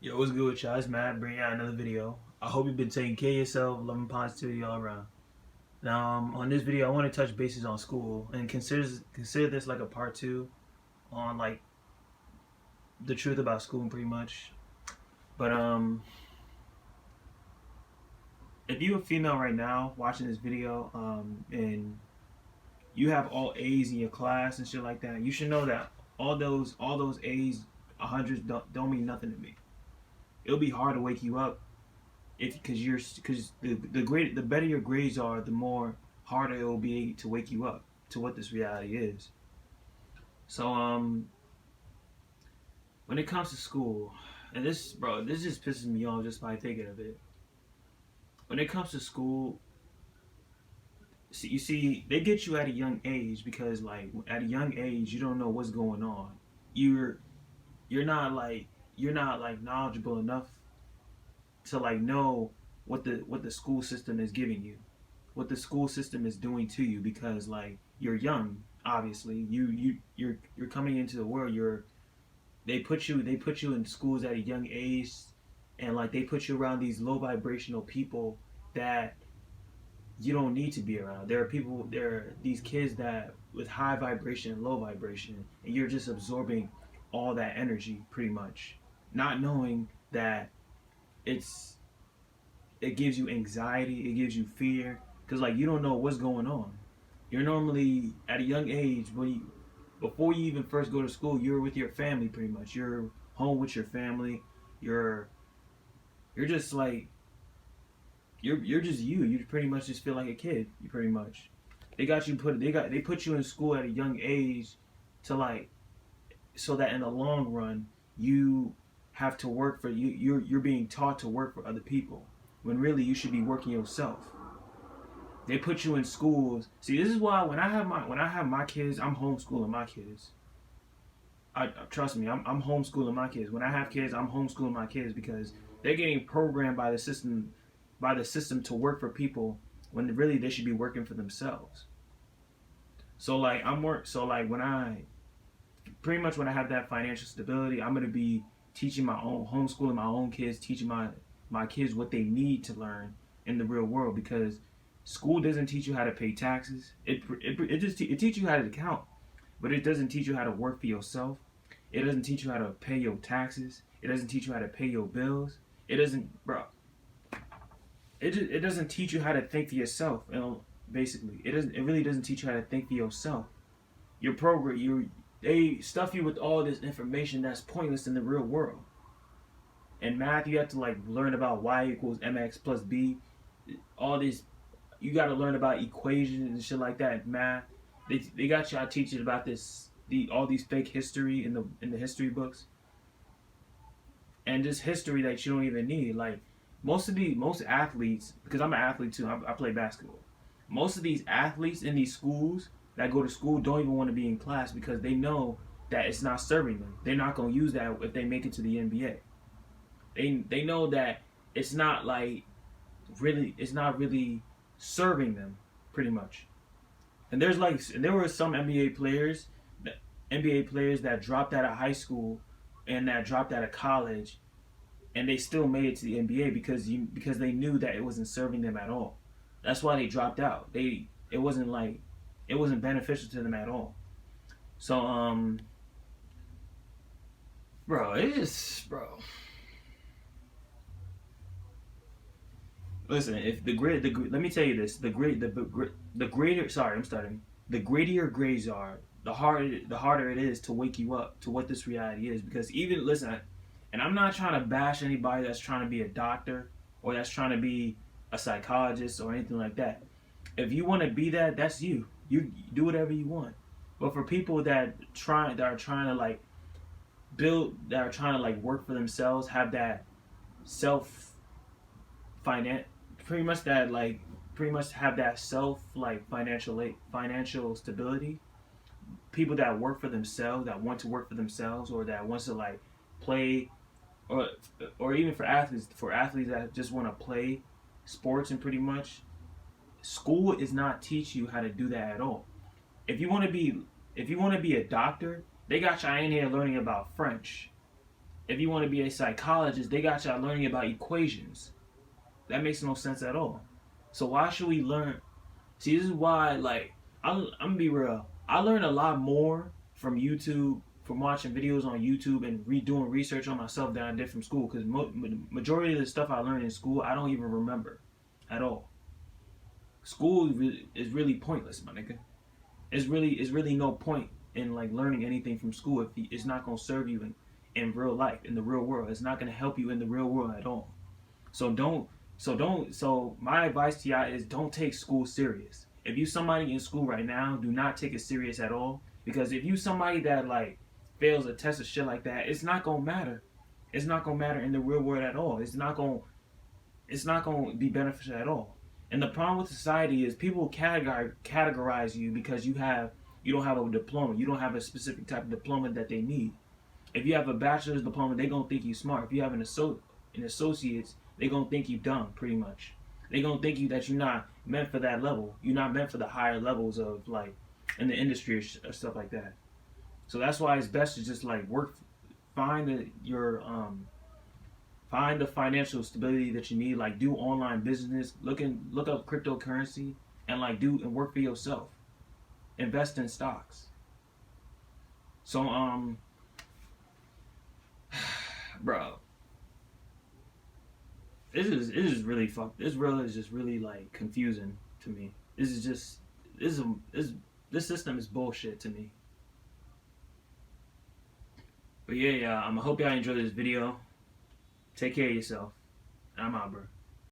Yo, what's good with y'all? It's Matt bringing out another video. I hope you've been taking care of yourself, loving positivity all around. Now, on this video, I want to touch bases on school and consider this like a part two on like the truth about school, pretty much. But if you're a female right now watching this video, and you have all A's in your class and shit like that, you should know that all those A's, hundreds don't mean nothing to me. It'll be hard to wake you up because the better your grades are, the more harder it will be to wake you up to what this reality is. So when it comes to school, and this just pisses me off just by thinking of it. When it comes to school, you see, they get you at a young age because like at a young age you don't know what's going on. You're you're not like knowledgeable enough to like know what the school system is giving you, what the school system is doing to you, because like you're young. Obviously, you're coming into the world. They put you in schools at a young age, and like they put you around these low vibrational people that you don't need to be around. There are these kids that with high vibration and low vibration, and you're just absorbing all that energy pretty much, not knowing that it's it gives you anxiety, it gives you fear, because like you don't know what's going on. You're normally at a young age before you even first go to school, you're with your family pretty much. You're home with your family. You're you're just like you're just you. You pretty much just feel like a kid. You pretty much they put you in school at a young age to like so that in the long run you have to work for you're being taught to work for other people when really you should be working yourself. They put you in schools. See, this is why when I have my kids, I'm homeschooling my kids. I trust me, I'm homeschooling my kids. When I have kids, I'm homeschooling my kids because they're getting programmed by the system to work for people when really they should be working for themselves. So like when I pretty much when I have that financial stability, I'm gonna be teaching my own homeschooling my own kids, teaching my kids what they need to learn in the real world, because school doesn't teach you how to pay taxes. It teaches you how to count, but it doesn't teach you how to work for yourself. It doesn't teach you how to pay your taxes. It doesn't teach you how to pay your bills. It doesn't, bro. It doesn't teach you how to think for yourself. You know, basically, it really doesn't teach you how to think for yourself. Your program, they stuff you with all this information that's pointless in the real world. In math, you have to like learn about y equals mx plus b. All this, you got to learn about equations and shit like that in math. They got y'all teaching about all these fake history in the history books, and just history that you don't even need. Like most athletes, because I'm an athlete too. I play basketball. Most of these athletes in these schools that go to school don't even want to be in class because they know that it's not serving them. They're not gonna use that if they make it to the NBA. They know that it's not like it's not really serving them pretty much. And there were some NBA players that dropped out of high school and that dropped out of college, and they still made it to the NBA because they knew that it wasn't serving them at all. That's why they dropped out. It wasn't beneficial to them at all. So bro, it just bro. Listen, if let me tell you this: the greater. Sorry, I'm starting. The greater your grades are, the harder it is to wake you up to what this reality is. Because even listen, and I'm not trying to bash anybody that's trying to be a doctor or that's trying to be a psychologist or anything like that. If you want to be that, that's you. You do whatever you want. But for people that are trying to like that are trying to like work for themselves, have that self finance, pretty much have that self like financial stability. People that work for themselves, that want to work for themselves, or that wants to like play, or even for athletes that just want to play sports, and pretty much school is not teach you how to do that at all. If you want to be a doctor, they got you in here learning about French If you want to be a psychologist, they got y'all learning about equations. That makes no sense at all. So why should we learn? See, this is why, like, I'm gonna be real. I learned a lot more from YouTube, from watching videos on YouTube and redoing research on myself than I did from school. Because majority of the stuff I learned in school, I don't even remember at all. School is really pointless, my nigga. It's really no point in like learning anything from school if it's not gonna serve you in real life, in the real world. It's not gonna help you in the real world at all. So so my advice to y'all is don't take school serious. If you somebody in school right now, do not take it serious at all. Because if you somebody that like fails a test or shit like that, it's not gonna matter. It's not gonna matter in the real world at all. It's not gonna be beneficial at all. And the problem with society is people categorize you because you don't have a diploma. You don't have a specific type of diploma that they need. If you have a bachelor's diploma, they gonna think you smart. If you have an associate's, they gonna think you dumb, pretty much. They gonna think you that you're not meant for that level. You're not meant for the higher levels of like in the industry or stuff like that. So that's why it's best to just like work, find find the financial stability that you need. Like do online business, look up cryptocurrency, and like do and work for yourself. Invest in stocks. So bro, this is really fucked. This really is just really like confusing to me. This system is bullshit to me. But yeah, I hope y'all enjoyed this video. Take care of yourself. I'm out, bro.